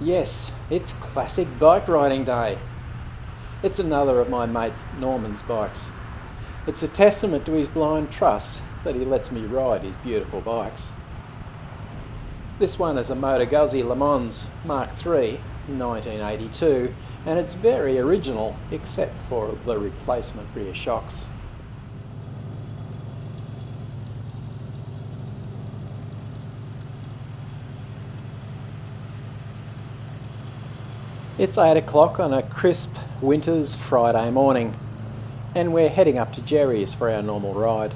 Yes, it's classic bike riding day. It's another of my mate Norman's bikes. It's a testament to his blind trust that he lets me ride his beautiful bikes. This one is a MotoGuzzi LeMans Mark III 1982, and it's very original except for the replacement rear shocks. It's 8 o'clock on a crisp winter's Friday morning, and we're heading up to Jerry's for our normal ride.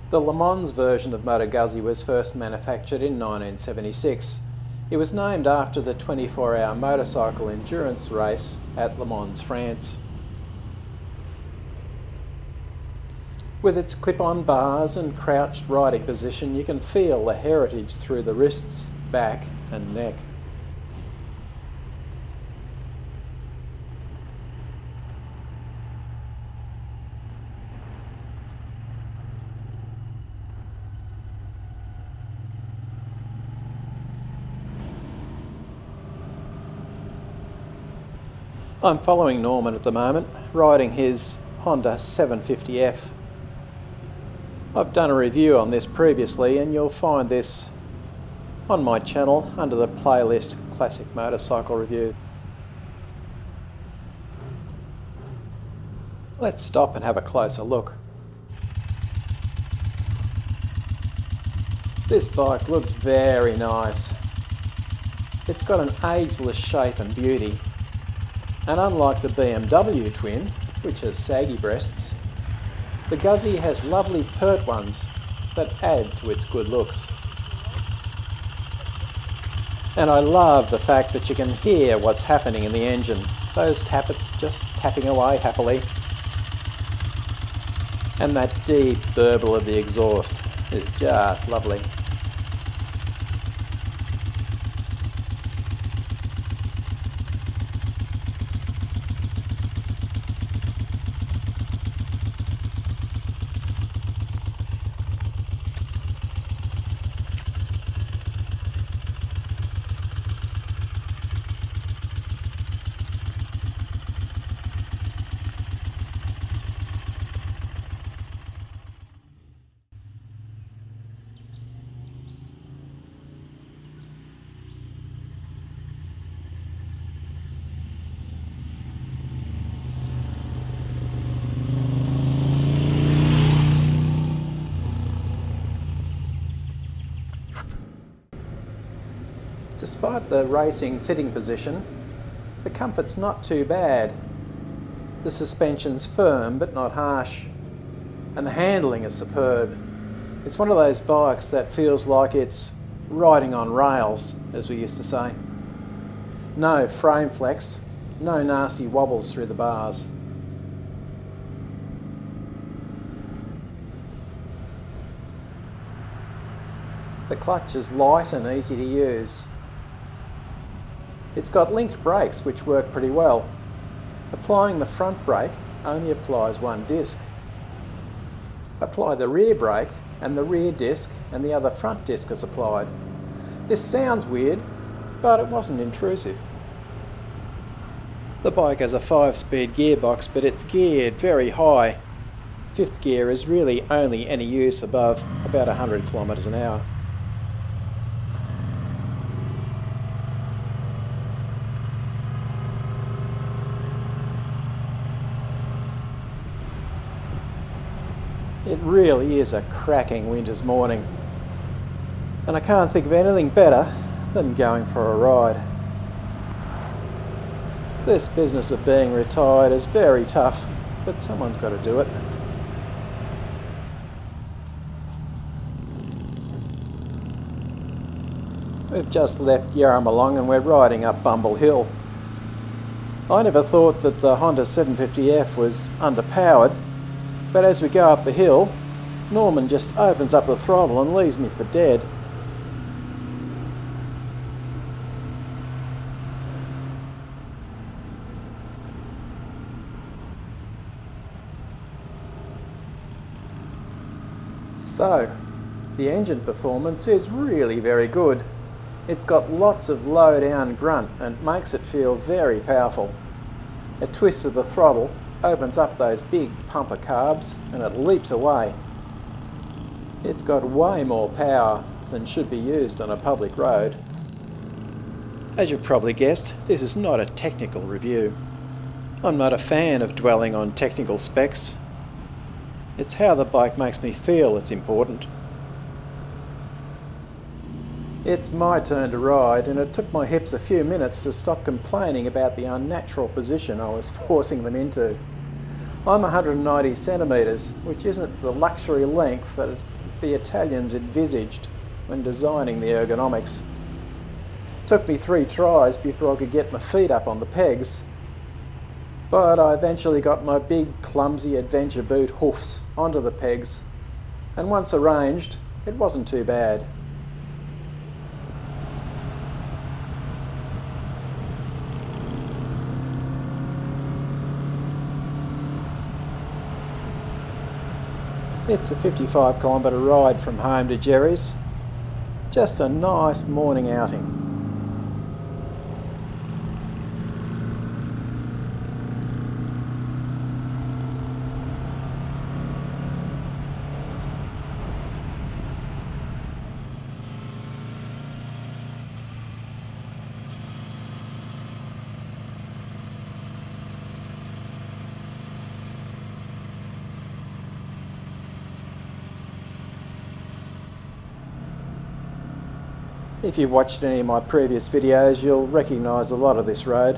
The LeMans version of MotoGuzzi was first manufactured in 1976. It was named after the 24-hour motorcycle endurance race at LeMans, France. With its clip-on bars and crouched riding position, you can feel the heritage through the wrists, back and neck. I'm following Norman at the moment, riding his Honda 750F. I've done a review on this previously, and you'll find this on my channel under the playlist Classic Motorcycle Review. Let's stop and have a closer look. This bike looks very nice. It's got an ageless shape and beauty, and unlike the BMW twin, which has saggy breasts, the Guzzi has lovely pert ones that add to its good looks. And I love the fact that you can hear what's happening in the engine. Those tappets just tapping away happily. And that deep burble of the exhaust is just lovely. Despite the racing sitting position, the comfort's not too bad. The suspension's firm but not harsh, and the handling is superb. It's one of those bikes that feels like it's riding on rails, as we used to say. No frame flex, no nasty wobbles through the bars. The clutch is light and easy to use. It's got linked brakes which work pretty well. Applying the front brake only applies one disc. Apply the rear brake and the rear disc and the other front disc is applied. This sounds weird, but it wasn't intrusive. The bike has a 5-speed gearbox, but it's geared very high. 5th gear is really only any use above about 100 kilometres an hour. It really is a cracking winter's morning, and I can't think of anything better than going for a ride. This business of being retired is very tough, but someone's got to do it. We've just left Yarramalong and we're riding up Bumble Hill. I never thought that the Honda 750F was underpowered, but as we go up the hill, Norman just opens up the throttle and leaves me for dead. So, the engine performance is really very good. It's got lots of low down grunt and makes it feel very powerful. A twist of the throttle opens up those big pumper carbs and it leaps away. It's got way more power than should be used on a public road. As you've probably guessed, this is not a technical review. I'm not a fan of dwelling on technical specs. It's how the bike makes me feel that's important. It's my turn to ride, and it took my hips a few minutes to stop complaining about the unnatural position I was forcing them into. I'm 190 centimetres, which isn't the luxury length that the Italians envisaged when designing the ergonomics. It took me 3 tries before I could get my feet up on the pegs, but I eventually got my big clumsy adventure boot hoofs onto the pegs, and once arranged, it wasn't too bad. It's a 55-kilometre ride from home to Jerry's. Just a nice morning outing. If you've watched any of my previous videos, you'll recognise a lot of this road.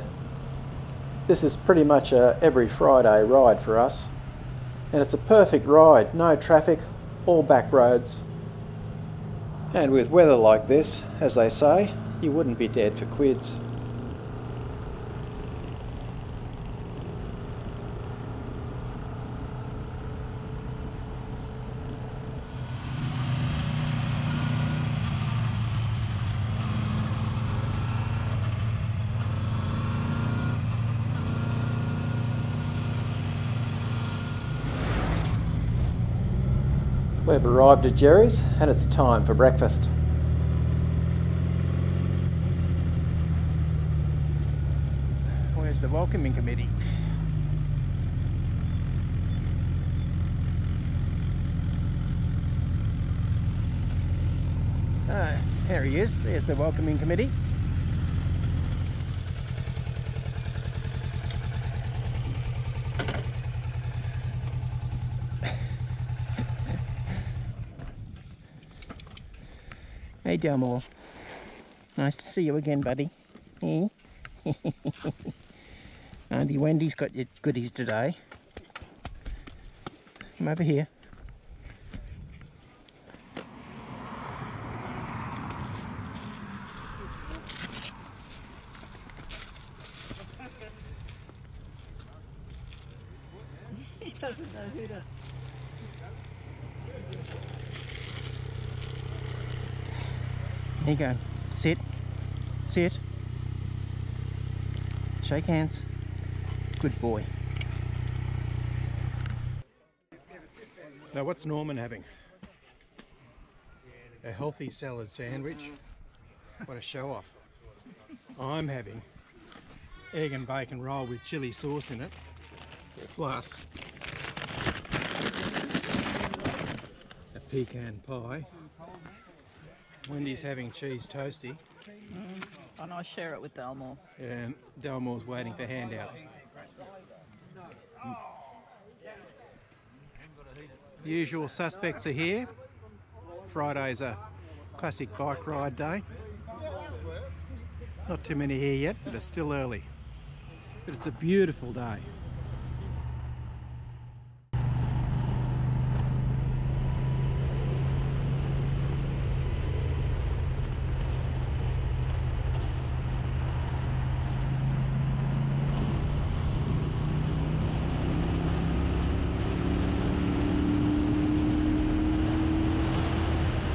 This is pretty much a every Friday ride for us, and it's a perfect ride, no traffic, all back roads. And with weather like this, as they say, you wouldn't be dead for quids. We've arrived at Jerry's and it's time for breakfast. Where's the welcoming committee? Oh, there he is. There's the welcoming committee. Hey Delmore, nice to see you again, buddy. Hey. Auntie Wendy's got your goodies today. Come over here. He doesn't know who to... There you go. Sit. Sit. Shake hands. Good boy. Now what's Norman having? A healthy salad sandwich? What a show off. I'm having egg and bacon roll with chilli sauce in it, plus a pecan pie. Wendy's having cheese toasty. And I'll share it with Delmore. And Delmore's waiting for handouts. The usual suspects are here. Friday's a classic bike ride day. Not too many here yet, but it's still early. But it's a beautiful day.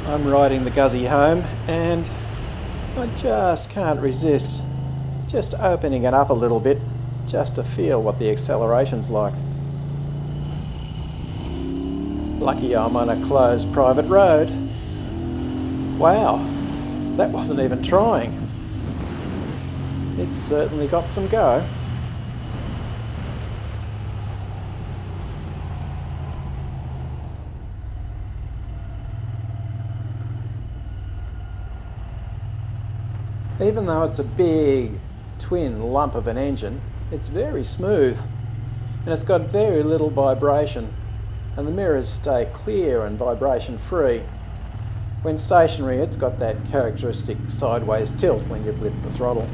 I'm riding the Guzzi home and I just can't resist just opening it up a little bit just to feel what the acceleration's like. Lucky I'm on a closed private road. Wow, that wasn't even trying. It's certainly got some go. Even though it's a big twin lump of an engine, it's very smooth and it's got very little vibration, and the mirrors stay clear and vibration free. When stationary, it's got that characteristic sideways tilt when you blip the throttle.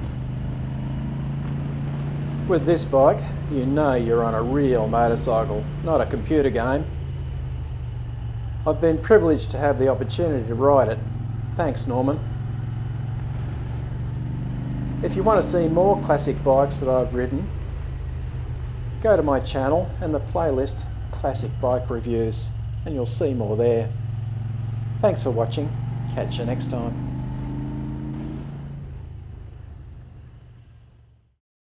With this bike, you know you're on a real motorcycle, not a computer game. I've been privileged to have the opportunity to ride it. Thanks, Norman. If you want to see more classic bikes that I've ridden, go to my channel and the playlist Classic Bike Reviews, and you'll see more there. Thanks for watching. Catch you next time.